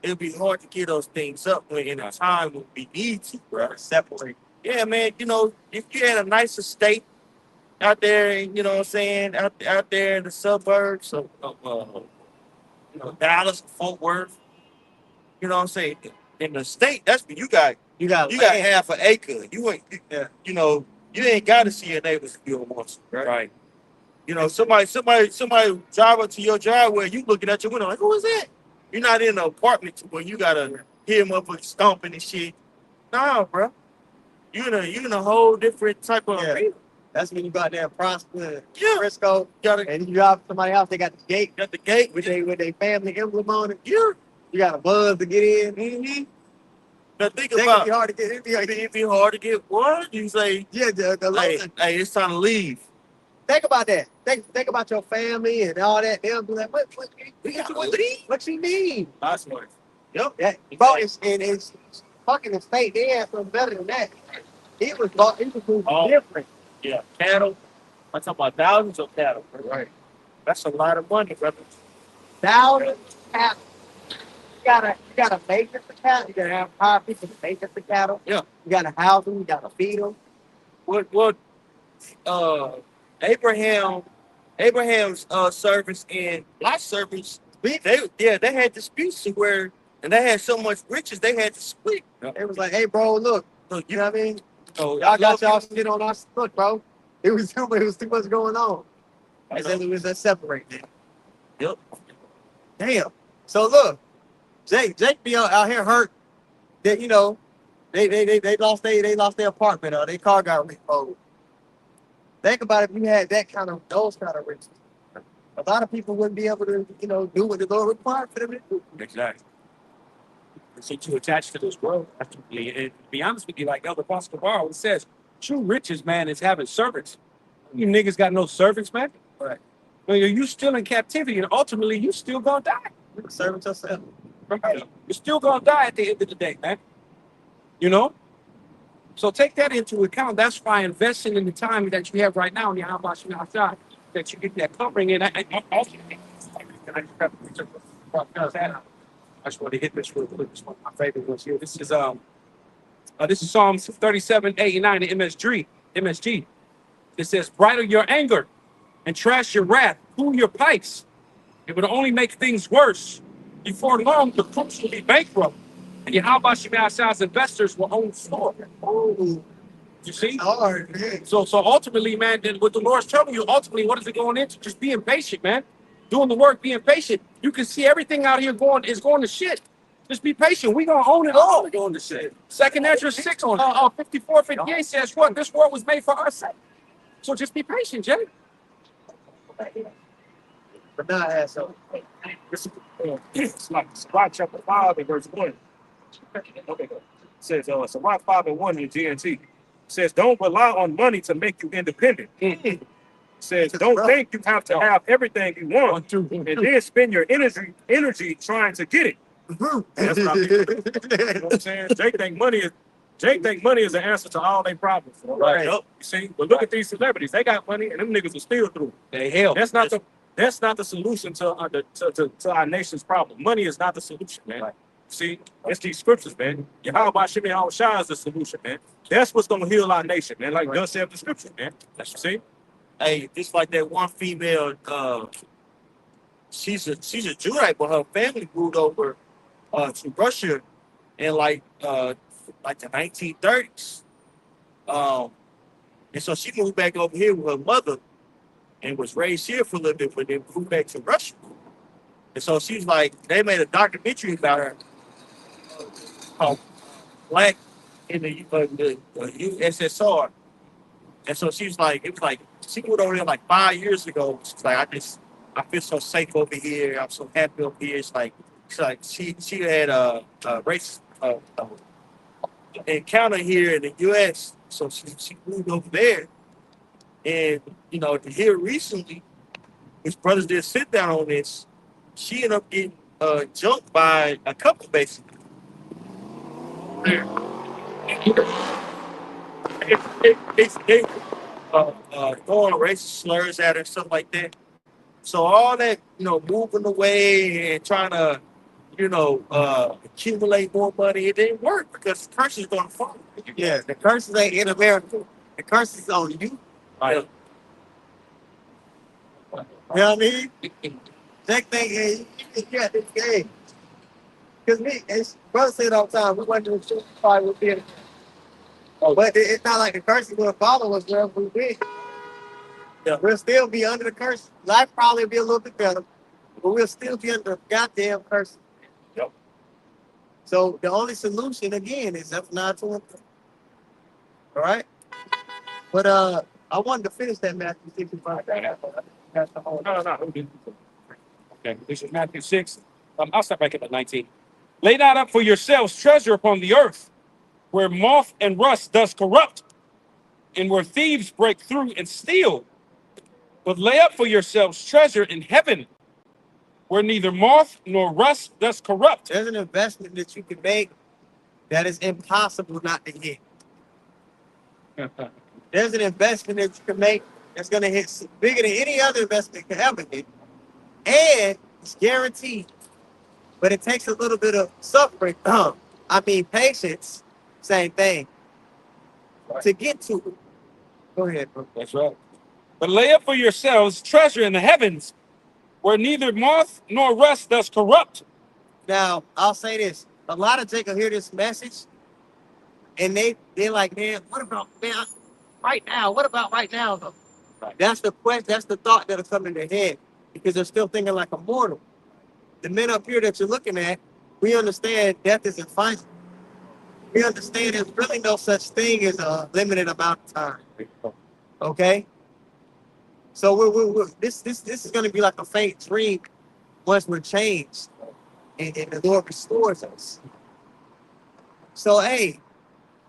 it'll be hard to get those things up when in a time when we need to, bro. Separate. Yeah, man. You know, if you had a nice estate out there, you know what I'm saying, out there in the suburbs of you know, Dallas, Fort Worth, you know what I'm saying? In the state, that's when You got you got land. half an acre. You ain't Yeah. you know, you ain't gotta see your neighbors if you don't want to, right? Right. You know, somebody drive up to your driveway, you looking at your window like, who is that? You're not in an apartment where you gotta hear motherfuckers stomping and shit. Nah, bro. You in a whole different type of Yeah. arena. That's when you go out there and prosper. Yeah. Frisco. Gotta And you drive to somebody else, they got the gate got the gate with their family emblem on it. yeah. You got a buzz to get in. Mm-hmm. Now think That about can be hard to get. it'd be hard to get what? You say, Yeah, the hey, local. hey, it's time to leave. Think about that. Think about your family and all that. They'll be like, what you mean? That's what. Yep. That, bro, it's fucking estate. They had something better than that. It was Oh. different. Yeah. Cattle. I'm talking about thousands of cattle. Right. That's a lot of money, brother. Thousands of cattle. You gotta maintenance the cattle. You gotta hire people to maintenance the cattle. Yeah. You gotta house them. You gotta feed them. What Abraham's servants and Lot's servants, they had disputes to where and they had so much riches they had to split. It was like, hey, bro, look. Look, You know what I mean? so Y'all got y'all shit on us. Look, bro. It was too much going on. I And know. then it was that separate then. Yep. Damn. So look, Jake be out here hurt that you know they lost their apartment or their car got repoed. Think about if you had those kind of riches. A lot of people wouldn't be able to, do what the Lord required for them to do. Exactly. So too attached to this world. And to be honest with you, like Elder Pastor Barr says, true riches, man, is having servants. You niggas got no servants, man. Right. Well, you still in captivity, and ultimately you still gonna die. Servant yourself. Right? You're still gonna die at the end of the day, man. You know? So take that into account. That's why investing in the time that you have right now in your house outside, that you get that covering. And I just want to hit this real quick. It's one of my favorite ones here. This is Psalms 37:89 in MSG. It says, bridle your anger and trash your wrath, cool your pipes. It would only make things worse. Before long, the crooks will be bankrupt. And your Shemaiah's investors will own store. Oh, You see? hard, man. So ultimately, man, then what the Lord's telling you, ultimately, what is it going into? Just being patient, man. Doing the work, being patient. You can see everything out here going to shit. Just be patient. We're gonna own it all. We're going to shit. Second Ezra 6 on 54:58 says what? This world was made for our sake. So just be patient, Jay. But not asshole. It's like Sirach chapter 5 and verse 1. Okay, go. It says Sirach 5 and 1 in GNT. It says, don't rely on money to make you independent. It says, don't think you have to have everything you want and then spend your energy trying to get it. That's what I mean. You know what I'm saying? Jake think money is the answer to all their problems. Right. You see, but look at these celebrities. They got money, and them niggas are still through. They hell. That's not the solution to our nation's problem. Money is not the solution, man. Right. See, it's these scriptures, man. Yahweh Shimei Shah is the solution, man. That's what's gonna heal our nation, man. Like God said the scripture, man. That's what you see. Hey, just like that one female, she's a Judite, but her family moved over to Russia in like the 1930s. And so she moved back over here with her mother and was raised here for a little bit, but then moved back to Russia. And so she's like, they made a documentary about her called Black in the USSR. And so she was like, it was like, she moved over there like 5 years ago. She's like, I feel so safe over here. I'm so happy over here. It's like she had a race encounter here in the U.S. So she moved over there. And, here recently, his brothers did sit down on this. She ended up getting jumped by a couple, basically. They throwing racist slurs at her, stuff like that. So all that, moving away and trying to, accumulate more money. It didn't work because the curse is going to fall. Yeah, the curses ain't in America. The curse is on you. Right. You know what I mean? That thing is, yeah, this game. Because me, it's brother said all the time, we went to a super fight with it. But it's not like the curse is going to follow us wherever we be. Yeah. We'll still be under the curse. Life probably will be a little bit better, but we'll still be under the goddamn curse. Yep. So the only solution again is F9:20. All right. But I wanted to finish that Matthew 65. That's the whole. No. Okay, this is Matthew 6. I'll start back at 19. Lay not up for yourselves treasure upon the earth, where moth and rust does corrupt, and where thieves break through and steal. But lay up for yourselves treasure in heaven, where neither moth nor rust does corrupt. There's an investment that you can make that is impossible not to hit. There's an investment that you can make that's going to hit bigger than any other investment can ever hit. And it's guaranteed. But it takes a little bit of suffering. Patience, same thing. To get to it. Go ahead, bro. That's right. But lay up for yourselves treasure in the heavens, where neither moth nor rust does corrupt. Now, I'll say this. A lot of Jacob hear this message, and they're like, man, what about, man, right now? What about right now, though? Right. That's the question. That's the thought that'll come in their head, because they're still thinking like a mortal. The men up here that you're looking at, we understand death isn't final. We understand there's really no such thing as a limited amount of time. Okay? So this is going to be like a faint dream once we're changed and the Lord restores us. So, hey,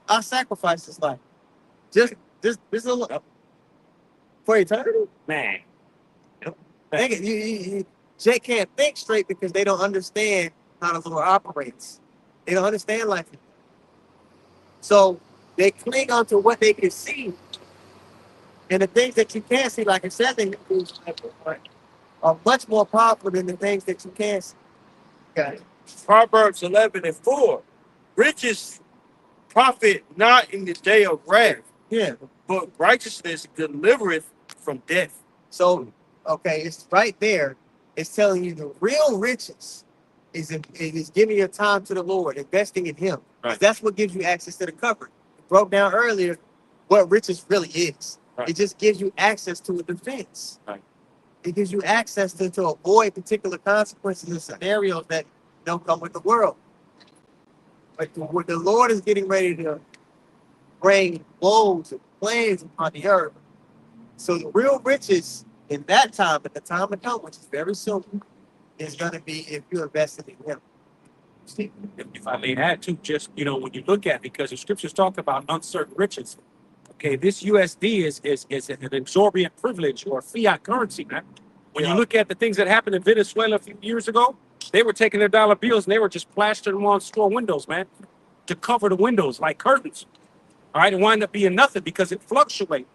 our sacrifice is like just a little for eternity. Man. Jake can't think straight because they don't understand how the Lord operates. They don't understand life. So they cling on to what they can see. And the things that you can't see, like it says in Hebrews, are much more powerful than the things that you can't see. Okay. Proverbs 11:4. Riches profit not in the day of wrath, Yeah. but righteousness delivereth from death. So, okay, it's right there. It's telling you the real riches is giving your time to the Lord, investing in Him. Right. That's what gives you access to the cover. It broke down earlier what riches really is. Right. It just gives you access to a defense. Right. It gives you access to avoid particular consequences and scenarios that don't come with the world. But what the Lord is getting ready to bring woes and plagues upon the earth. So the real riches in that time, at the time to come, which is very soon, is going to be if you invested in Him. See, if I may add too, just when you look at, because the scriptures talk about uncertain riches. Okay, this USD is an exorbitant privilege or fiat currency, man. When you look at the things that happened in Venezuela a few years ago, they were taking their dollar bills and they were just plastering them on store windows, man, to cover the windows like curtains. All right, it wound up being nothing because it fluctuates.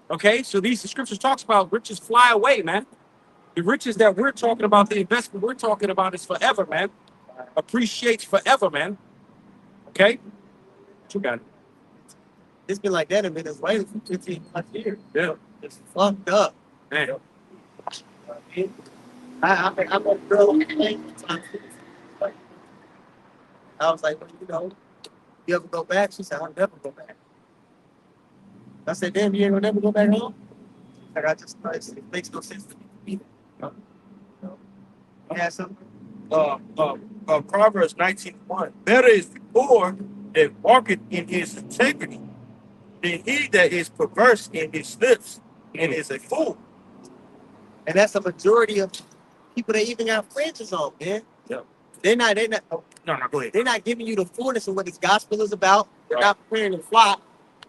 Okay, so the scriptures talks about riches fly away, man. The riches that we're talking about, the investment we're talking about is forever, man. Appreciates forever, man. Okay? What you got? It's been like that in Venezuela for 15 plus years. Yeah. It's fucked up. Man. I'm a girl. I was like, well, you ever go back? She said, I'll never go back. I said, damn, you ain't gonna never go back home? Like, it makes no sense to me. Yeah, something. Proverbs 19:1. Better is the poor that walketh in his integrity than he that is perverse in his lips and is a fool. And that's a majority of people that even got fringes on, man. Yeah. They're not, No, go ahead. they're not giving you the fullness of what this gospel is about. They're Right. not preparing to flock.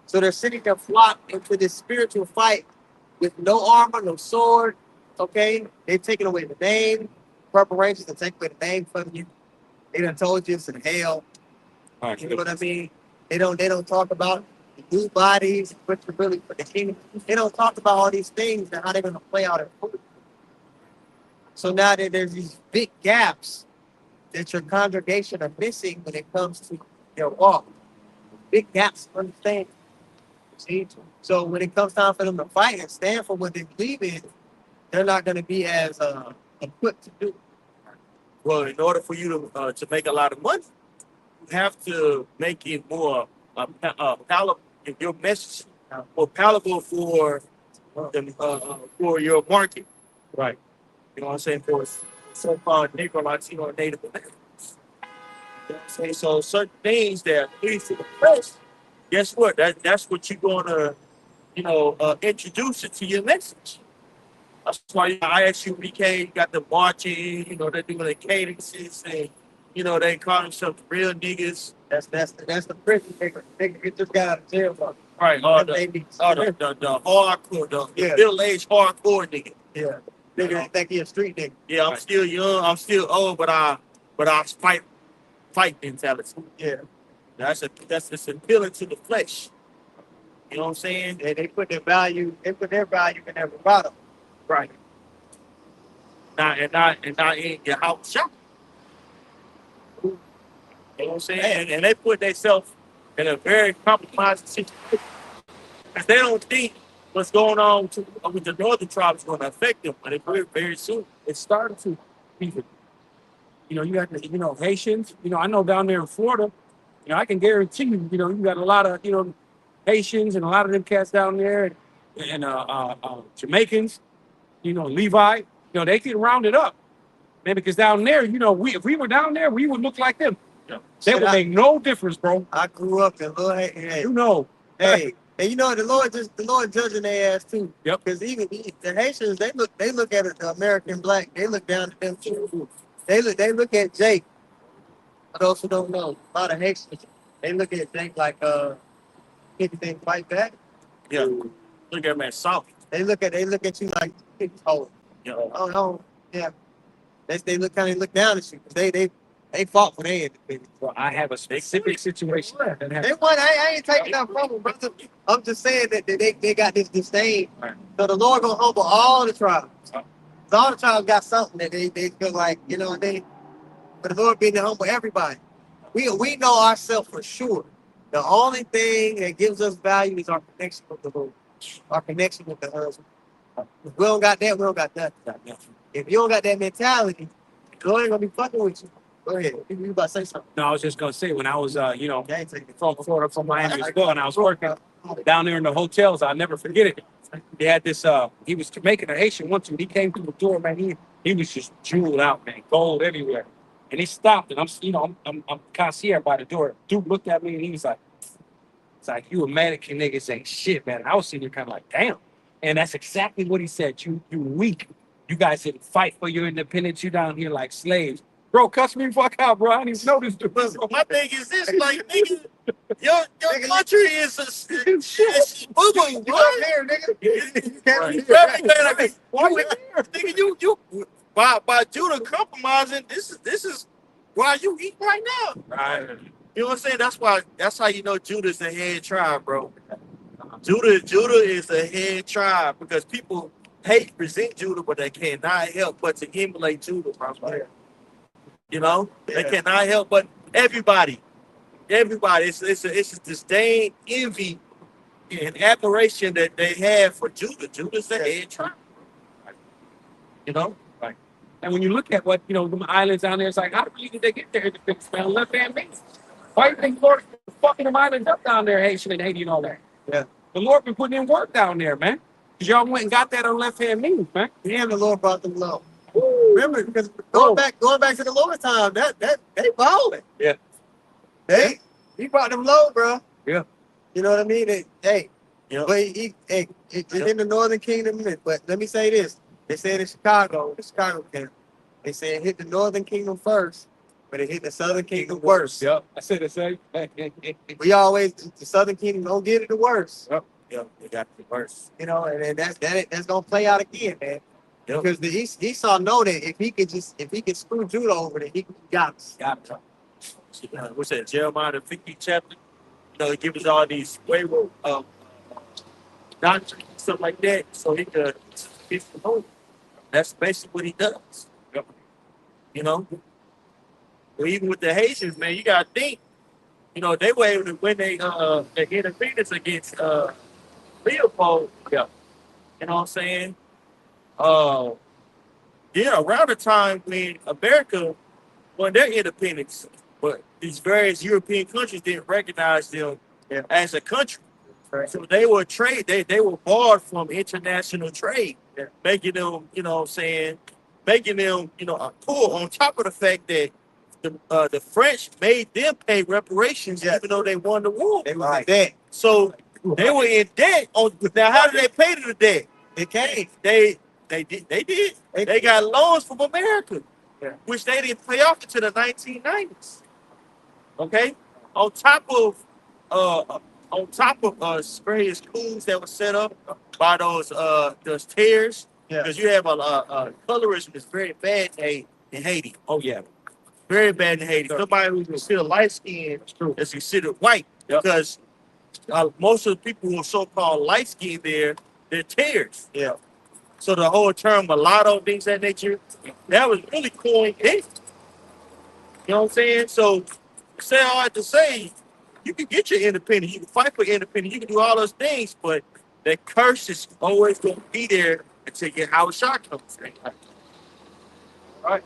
So they're sending their flock into this spiritual fight with no armor, no sword. Okay? They've taken away the name. Preparations to take away the name from you. They done told you it's in hell. All right, You know what I mean? They don't talk about the new bodies, what's really for the kingdom. They don't talk about all these things and how they're gonna play out in food. So now there's these big gaps that your congregation are missing when it comes to their walk. Big gaps of understanding. See? So when it comes time for them to fight and stand for what they believe in, they're not going to be as equipped to do it. Well, in order for you to make a lot of money, you have to make it more palatable. Your message more palatable for for your market. Right. You know what I'm saying? For so-called Negro, Latino, and Native Americans. You know what I'm saying? So certain things that please to the press, guess what? That's what you're gonna, introduce it to your message. That's why ISUBK you got the marching, they're doing the cadences and they call themselves real niggas. That's the prison. They can get this guy out of jail. For Right, the hardcore, the middle-aged hardcore nigga. Yeah. Nigga think he a street nigga. Yeah, I'm still young, I'm still old, but I fight mentality. Yeah. That's just appealing to the flesh. You know what I'm saying? They put their value in their bottom. Right. Not in your house shop. You know what I'm saying? And they put themselves in a very compromising situation. Because they don't think what's going on with the northern tribes is going to affect them, but it will very soon. It's starting to. People. You got the, Haitians. I know down there in Florida, I can guarantee you, you got a lot of, Haitians and a lot of them cats down there and Jamaicans, Levi, they get rounded up. Man, because down there, if we were down there, we would look like them. Yeah. They would make no difference, bro. I grew up in little hey, Hey, and the Lord judging their ass too. Yep. Because even the Haitians, they look at the American black, they look down at them too. They look at Jake. For those who don't know, a lot of Haitians, they look at Jake like anything fight back. Yeah. Look at man soft. They look at you like oh no. Yeah. They look down at you. They fought for their independence. well, I have a specific situation. They won. I ain't taking that from them, brother. I'm just saying that they got this disdain. Right. So the Lord gonna humble all the tribes. So all the tribes got something that they feel like, but the Lord being to humble everybody. We know ourselves for sure. The only thing that gives us value is our connection with the Lord. Our connection with the husband. If we don't got that, we don't got nothing. If you don't got that mentality, the Lord ain't gonna be fucking with you. Go ahead. You about to say something? No, I was just gonna say when I was, I ain't taking it. from Florida, from Miami as well, and I was working down there in the hotels. I'll never forget it. They had this. He was making a Haitian once, and he came through the door, man. He was just jeweled out, man, gold everywhere. And he stopped, and I'm concierge by the door. Dude looked at me, and he was like, "It's like you American niggas ain't shit, man." And I was sitting there kind of like, "Damn." And that's exactly what he said. You weak. You guys didn't fight for your independence. You down here like slaves. Bro, cuss me fuck out, bro. I didn't even know this dude. My thing is this, like, nigga, your country is boo boo, bro. Here, nigga. Right. Why you here? Nigga, you by Judah compromising, this is why you eat right now. Right. You know what I'm saying? That's how you know Judah's the head tribe, bro. Judah is the head tribe because people resent Judah, but they cannot help but to emulate Judah, bro. They cannot help but everybody. It's a disdain, envy, and admiration that they have for Judah. Judah's the head tribe. Right. And when you look at what, the islands down there, it's like, how did they get there in the fix, man? Left hand base. Why do you think Lord fucking them islands up down there, Haitian and Haiti and all that? Yeah. The Lord been putting in work down there, man. Because y'all went and got that on left hand means, man. Yeah, the Lord brought them low. Remember, because going back to the Lord's time, that they balling. Yeah. He brought them low, bro. Yeah. You know what I mean? But it's in the Northern Kingdom. But let me say this: they said in Chicago, the Chicago camp, they said hit the Northern Kingdom first, but it hit the Southern Kingdom worse. Yep. I said the same. The Southern Kingdom don't get it the worst. Yeah, they got the worst. And that's gonna play out again, man. Yep. Because the Esau know that if he could screw Judah over, then he got us. What's that? Jeremiah the 50th chapter. He gives us all these wayward doctrine, stuff like that, so he could get the hope. That's basically what he does. Yep. But even with the Haitians, man, you gotta think, they were able to win their independence against Leopold. Yeah. You know what I'm saying? Uh, yeah, around the time when America won their independence, but these various European countries didn't recognize them Yeah. as a country. Right. So they were they were barred from international trade, Yeah. making them, making them, poor, on top of the fact that the French made them pay reparations Yeah. even though they won the war. They was dead. So they were in debt. Now, how did they pay the debt? It came. They did. They got loans from America, Yeah. which they didn't pay off until the 1990s. Okay, on top of various coups that were set up by those terrorists, Yeah. because you have a colorism that's very bad in Haiti. Oh yeah. Very bad in Haiti. Somebody who's considered light skinned is considered white. Yep. Because most of the people who are so-called light skinned there, they're terrorists. Yeah. So the whole term mulatto, things of that nature, that was really coined then. You know what I'm saying? So say all I have to say, you can get your independence, you can fight for independence, you can do all those things, but that curse is always going to be there until you get Howard Shot comes. Right.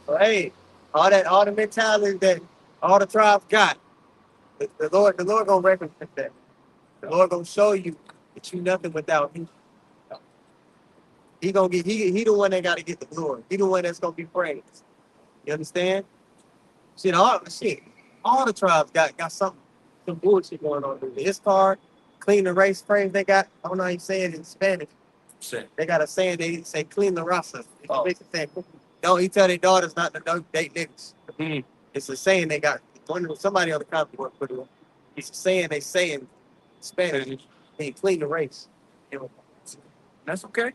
So, hey, all the mentality that all the tribes got, the Lord gonna recognize that. The Lord gonna show you that you nothing without Him. He gonna get he the one that got to get the glory. He the one that's gonna be praised. You understand? All the tribes got some bullshit going on. His card, clean the race phrase they got. I don't know how you say it in Spanish. They got a saying, they say clean the raza. Don't he tell their daughters not to date niggas. Mhm. It's a saying they got. Somebody on the comment board put it on. It's a saying they say in Spanish. They clean the race. That's okay.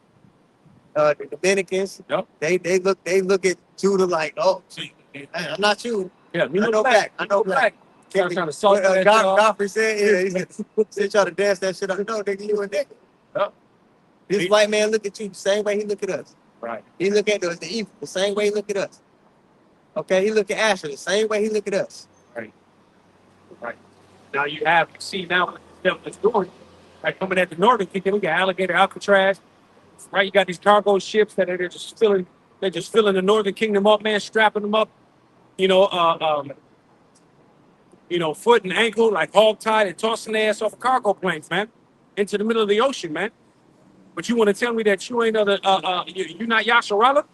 The Dominicans, Yep. they look at Judah like, oh, I'm not you. Yeah, I know black. I know black. Start trying to salt that y'all. Godfrey said, yeah, he said try to dance that shit. I know, nigga, you a nigga. Yep. This white man look at you the same way he look at us. Right. He look at the evil the same way he look at us. Okay, he look at Asher the same way he look at us. Right. Now you see now what the devil is doing. Like coming at the northern kingdom, we got Alligator, Alcatraz. Right, you got these cargo ships that they're just filling the northern kingdom up, man, strapping them up, foot and ankle, like hog tied and tossing their ass off cargo planes, man, into the middle of the ocean, man. But you want to tell me that you ain't you're not Yasharala?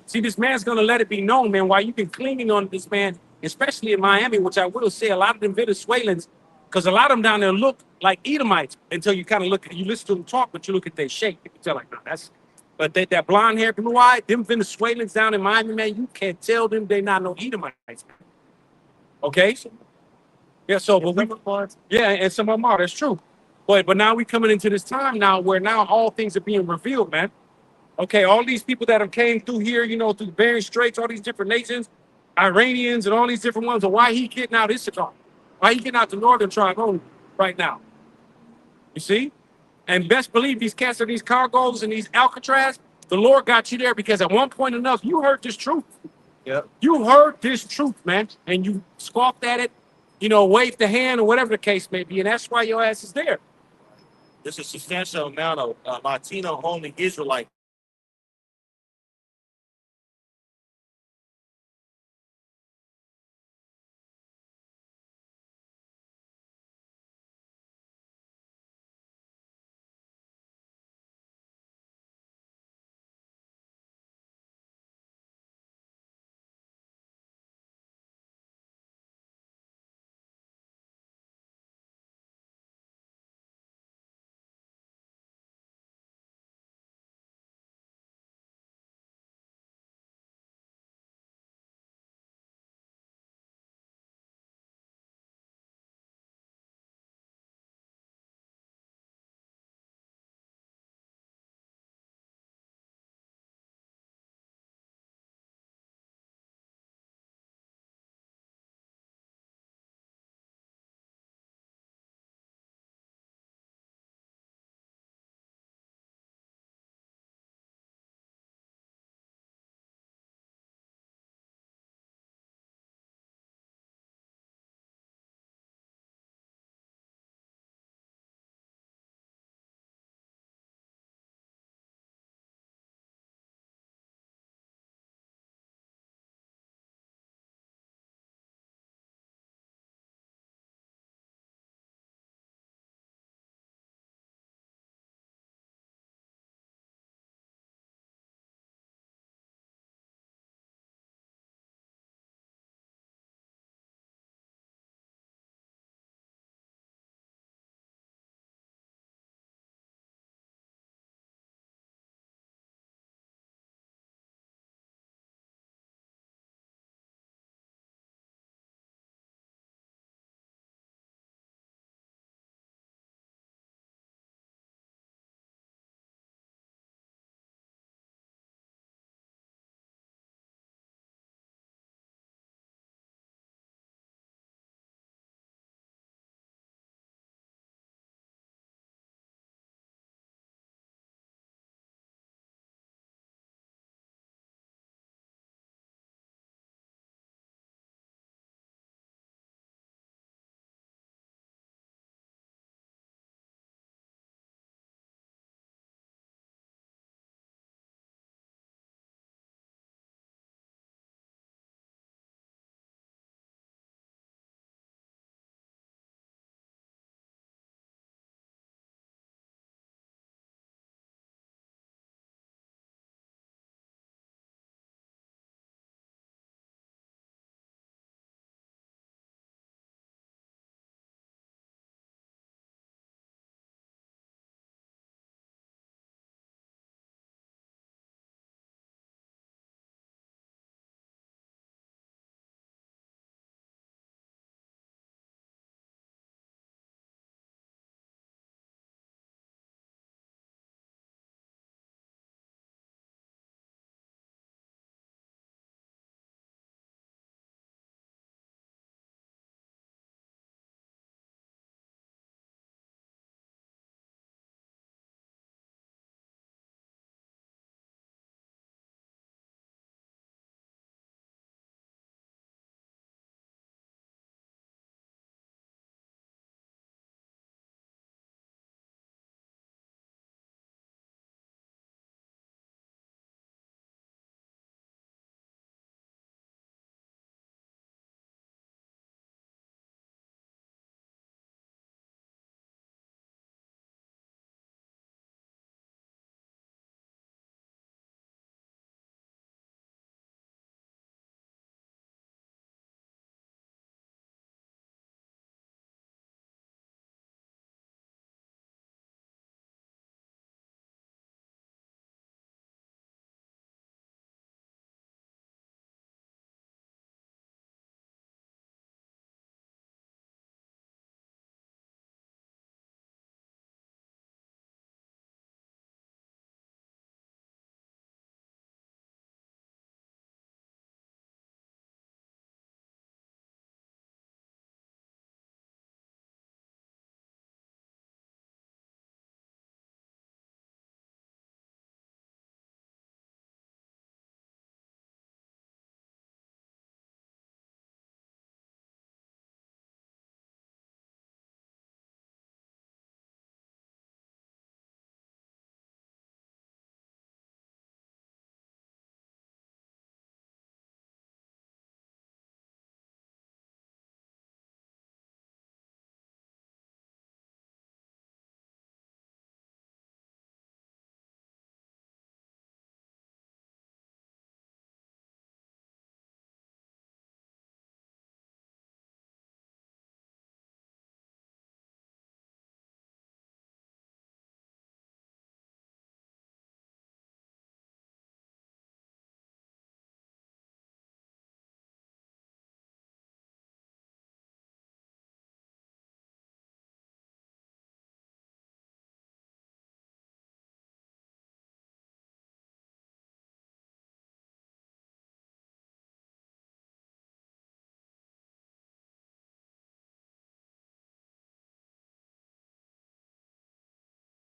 See, this man's gonna let it be known, man, why you've been cleaning on this man, especially in Miami, which I will say a lot of them Venezuelans, because a lot of them down there look like Edomites until you kind of you listen to them talk, but you look at their shape, you can tell like, no, but that blonde hair, blue eyed, them Venezuelans down in Miami, man, you can't tell them they not no Edomites. Okay? Yeah, so and some of them are, that's true. But now we coming into this time now where now all things are being revealed, man. Okay, all these people that have came through here, through the Bering Straits, all these different nations, Iranians and all these different ones, and why he getting out Issachar? Why he getting out the northern tribe only right now? You see? And best believe these cats are these cargoes and these Alcatraz, the Lord got you there because at one point enough, you heard this truth. Yep. You heard this truth, man, and you scoffed at it, waved the hand or whatever the case may be, and that's why your ass is there. There's a substantial amount of Latino-only Israelites